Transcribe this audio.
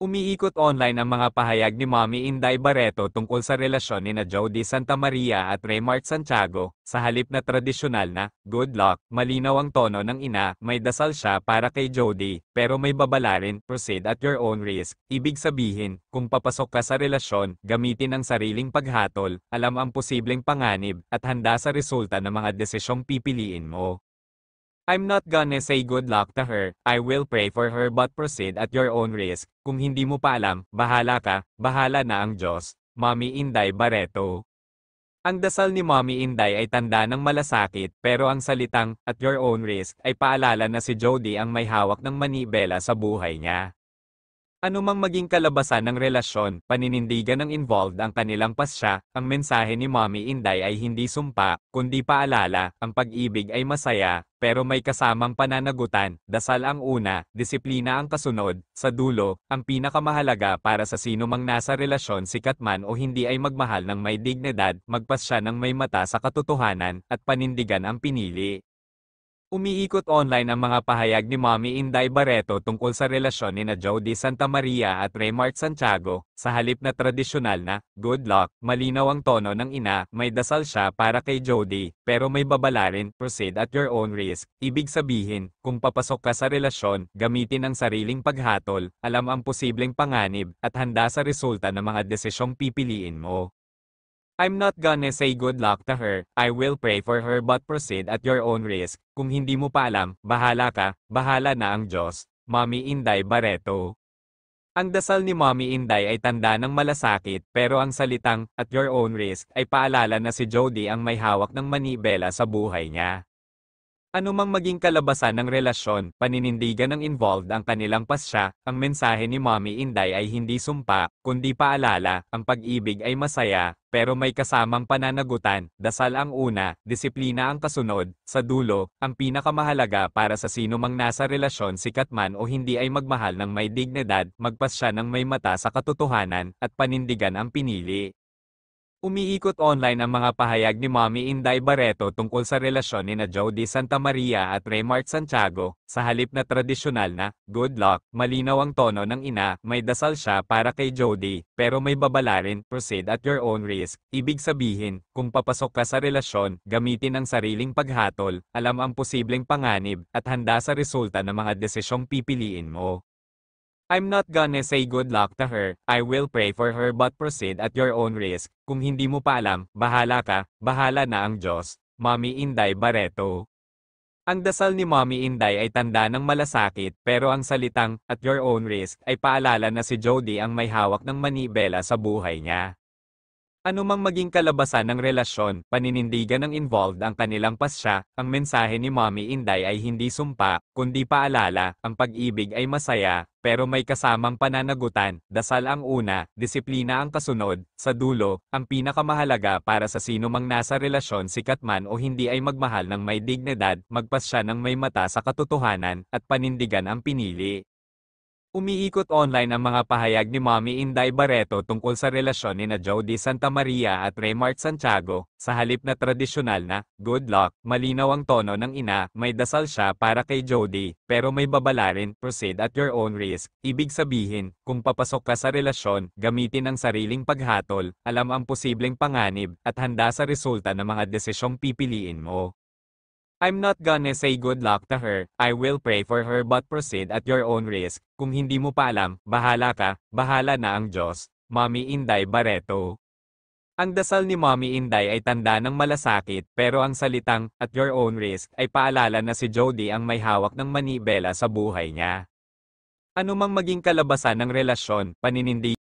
Umiikot online ang mga pahayag ni Mommy Inday Barreto tungkol sa relasyon nina Jody Santamaria at Raymart Santiago. Sa halip na tradisyonal na, good luck, malinaw ang tono ng ina, may dasal siya para kay Jody, pero may babala rin, proceed at your own risk. Ibig sabihin, kung papasok ka sa relasyon, gamitin ang sariling paghatol, alam ang posibleng panganib, at handa sa resulta ng mga desisyong pipiliin mo. I'm not gonna say good luck to her, I will pray for her but proceed at your own risk. Kung hindi mo pa alam, bahala ka, bahala na ang Diyos. Mommy Inday Barreto. Ang dasal ni Mommy Inday ay tanda ng malasakit, pero ang salitang, at your own risk, ay paalala na si Jody ang may hawak ng manibela sa buhay niya. Ano mang maging kalabasan ng relasyon, paninindigan ng involved ang kanilang pasya, ang mensahe ni Mommy Inday ay hindi sumpa, kundi paalala, ang pag-ibig ay masaya, pero may kasamang pananagutan, dasal ang una, disiplina ang kasunod, sa dulo, ang pinakamahalaga para sa sino mang nasa relasyon sikat man o hindi ay magmahal ng may dignidad, magpasya ng may mata sa katotohanan, at panindigan ang pinili. Umiikot online ang mga pahayag ni Mommy Inday Barreto tungkol sa relasyon nina Jody Santamaria at Raymart Santiago. Sa halip na tradisyonal na, good luck, malinaw ang tono ng ina, may dasal siya para kay Jody, pero may babala rin, proceed at your own risk. Ibig sabihin, kung papasok ka sa relasyon, gamitin ang sariling paghatol, alam ang posibleng panganib, at handa sa resulta ng mga desisyong pipiliin mo. I'm not gonna say good luck to her, I will pray for her but proceed at your own risk. Kung hindi mo pa alam, bahala ka, bahala na ang Diyos. Mommy Inday Barreto. Ang dasal ni Mommy Inday ay tanda ng malasakit, pero ang salitang, at your own risk, ay paalala na si Jody ang may hawak ng manibela sa buhay niya. Ano mang maging kalabasan ng relasyon, paninindigan ng involved ang kanilang pasya, ang mensahe ni Mommy Inday ay hindi sumpa, kundi paalala, ang pag-ibig ay masaya, pero may kasamang pananagutan, dasal ang una, disiplina ang kasunod, sa dulo, ang pinakamahalaga para sa sino mang nasa relasyon sikat man o hindi ay magmahal ng may dignidad, magpasya ng may mata sa katotohanan, at panindigan ang pinili. Umiikot online ang mga pahayag ni Mommy Inday Barreto tungkol sa relasyon nina Jody Santamaria at Raymart Santiago. Sa halip na tradisyonal na, good luck, malinaw ang tono ng ina, may dasal siya para kay Jody, pero may babala rin, proceed at your own risk. Ibig sabihin, kung papasok ka sa relasyon, gamitin ang sariling paghatol, alam ang posibleng panganib, at handa sa resulta ng mga desisyong pipiliin mo. I'm not gonna say good luck to her, I will pray for her but proceed at your own risk. Kung hindi mo pa alam, bahala ka, bahala na ang Diyos. Mommy Inday Barreto. Ang dasal ni Mommy Inday ay tanda ng malasakit, pero ang salitang, at your own risk, ay paalala na si Jody ang may hawak ng manibela sa buhay niya. Ano mang maging kalabasan ng relasyon, paninindigan ng involved ang kanilang pasya, ang mensahe ni Mommy Inday ay hindi sumpa, kundi paalala, ang pag-ibig ay masaya, pero may kasamang pananagutan, dasal ang una, disiplina ang kasunod, sa dulo, ang pinakamahalaga para sa sino mang nasa relasyon sikat man o hindi ay magmahal ng may dignidad, magpasya ng may mata sa katotohanan, at panindigan ang pinili. Umiikot online ang mga pahayag ni Mommy Inday Barreto tungkol sa relasyon nina Jody Santamaria at Raymart Santiago. Sa halip na tradisyonal na, good luck, malinaw ang tono ng ina, may dasal siya para kay Jody, pero may babala rin, proceed at your own risk. Ibig sabihin, kung papasok ka sa relasyon, gamitin ang sariling paghatol, alam ang posibleng panganib, at handa sa resulta ng mga desisyong pipiliin mo. I'm not gonna say good luck to her, I will pray for her but proceed at your own risk. Kung hindi mo pa alam, bahala ka, bahala na ang Diyos. Mommy Inday Barreto. Ang dasal ni Mommy Inday ay tanda ng malasakit, pero ang salitang, at your own risk, ay paalala na si Jody ang may hawak ng manibela sa buhay niya. Ano mang maging kalabasan ng relasyon, paninindigan